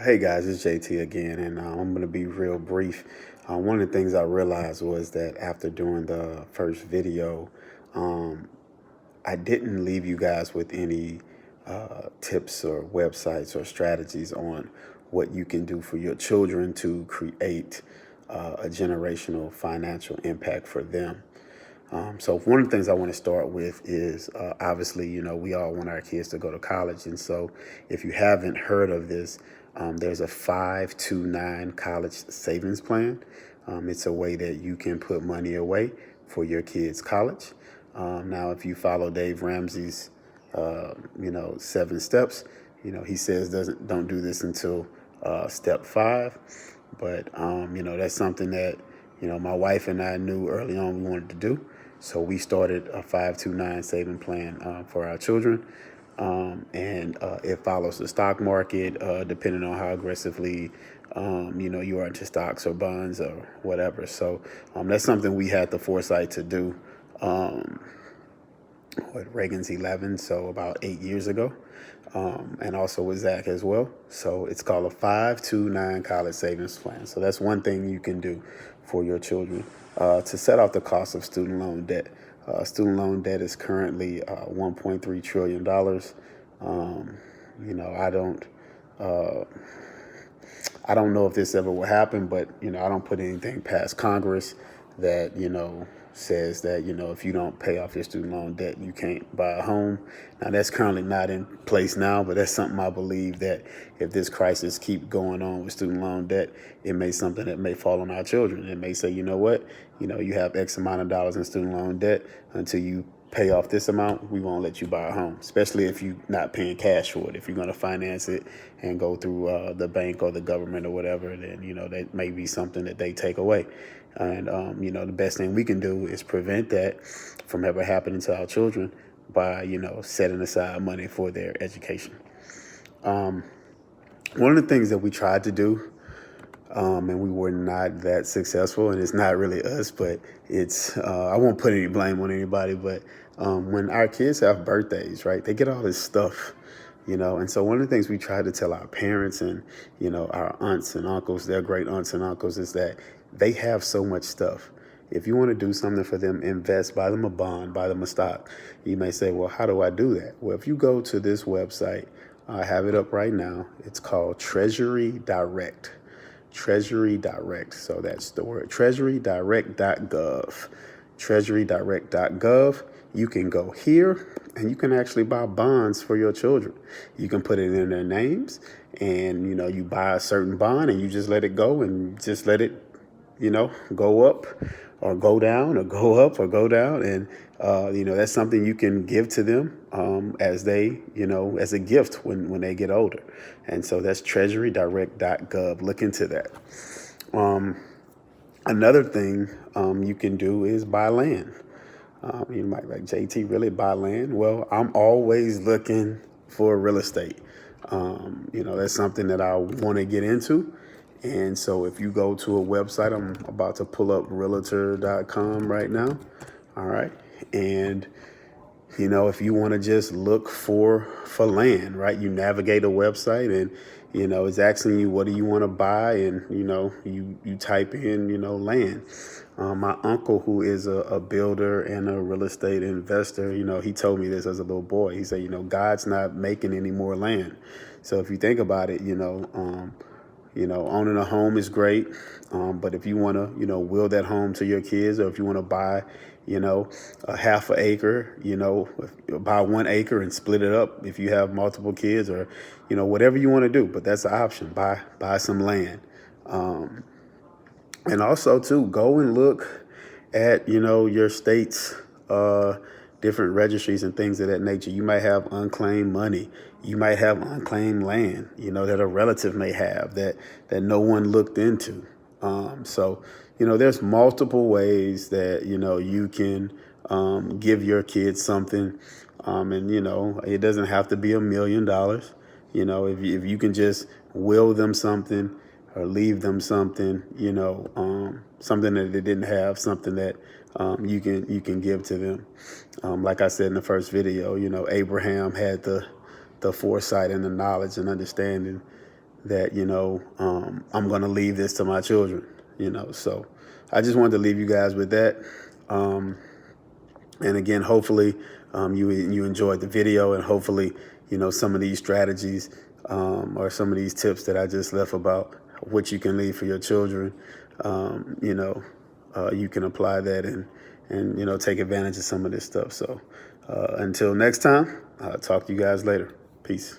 Hey guys, it's JT again, and I'm going to be real brief. One of the things I realized was that after doing the first video, um, I didn't leave you guys with any tips or websites or strategies on what you can do for your children to create a generational financial impact for them. So one of the things I want to start with is obviously, we all want our kids to go to college. And so if you haven't heard of this, there's a 529 college savings plan. It's a way that you can put money away for your kids' college. Now, if you follow Dave Ramsey's, 7 steps, he says don't do this until step 5. But, that's something that, my wife and I knew early on we wanted to do. So we started a 529 saving plan for our children. And it follows the stock market, depending on how aggressively, you are into stocks or bonds or whatever. So that's something we had the foresight to do with Reagan's 11, so about 8 years ago, and also with Zach as well. So it's called a 529 college savings plan. So that's one thing you can do for your children to set off the cost of student loan debt. Student loan debt is currently $1.3 trillion. Uh, I don't know if this ever will happen, but I don't put anything past Congress that says that if you don't pay off your student loan debt, you can't buy a home. Now that's currently not in place now, but that's something I believe that if this crisis keep going on with student loan debt, it may something that may fall on our children. It may say, you know what, you have X amount of dollars in student loan debt until you pay off this amount, we won't let you buy a home, especially if you're not paying cash for it. If you're going to finance it and go through the bank or the government or whatever, then, that may be something that they take away. And, the best thing we can do is prevent that from ever happening to our children by, setting aside money for their education. One of the things that we tried to do, and we were not that successful, and it's not really us, but it's, I won't put any blame on anybody, but when our kids have birthdays, right, they get all this stuff, and so one of the things we try to tell our parents and, our aunts and uncles, their great aunts and uncles, is that they have so much stuff. If you want to do something for them, invest, buy them a bond, buy them a stock. You may say, well, how do I do that? Well, if you go to this website, I have it up right now. It's called Treasury Direct. Treasury Direct. So that's the word treasurydirect.gov. Treasurydirect.gov. You can go here and you can actually buy bonds for your children. You can put it in their names and, you buy a certain bond and you just let it go and just let it, go up or go down or go up or go down. And, that's something you can give to them as they, as a gift when they get older. And so that's treasurydirect.gov. Look into that. Another thing you can do is buy land. You might like, JT, really buy land? Well, I'm always looking for real estate. That's something that I want to get into. And so if you go to a website, I'm about to pull up realtor.com right now. All right. And, if you want to just look for land, right, you navigate a website and, it's asking you, what do you want to buy? And, you type in, land. My uncle, who is a builder and a real estate investor, he told me this as a little boy. He said, God's not making any more land. So if you think about it, owning a home is great, but if you want to, will that home to your kids, or if you want to buy, a half an acre, buy 1 acre and split it up if you have multiple kids, or, whatever you want to do. But that's the option. Buy some land. And also, too, go and look at, your state's different registries and things of that nature. You might have unclaimed money. You might have unclaimed land, that a relative may have that no one looked into. So, there's multiple ways that, you can give your kids something. And, it doesn't have to be $1 million. If you can just will them something or leave them something, something that they didn't have, something that you can give to them. Like I said in the first video, Abraham had the foresight and the knowledge and understanding that, I'm going to leave this to my children, So I just wanted to leave you guys with that. And again, hopefully you enjoyed the video, and hopefully, some of these strategies or some of these tips that I just left about what you can leave for your children, you can apply that and take advantage of some of this stuff. So until next time, I'll talk to you guys later. Peace.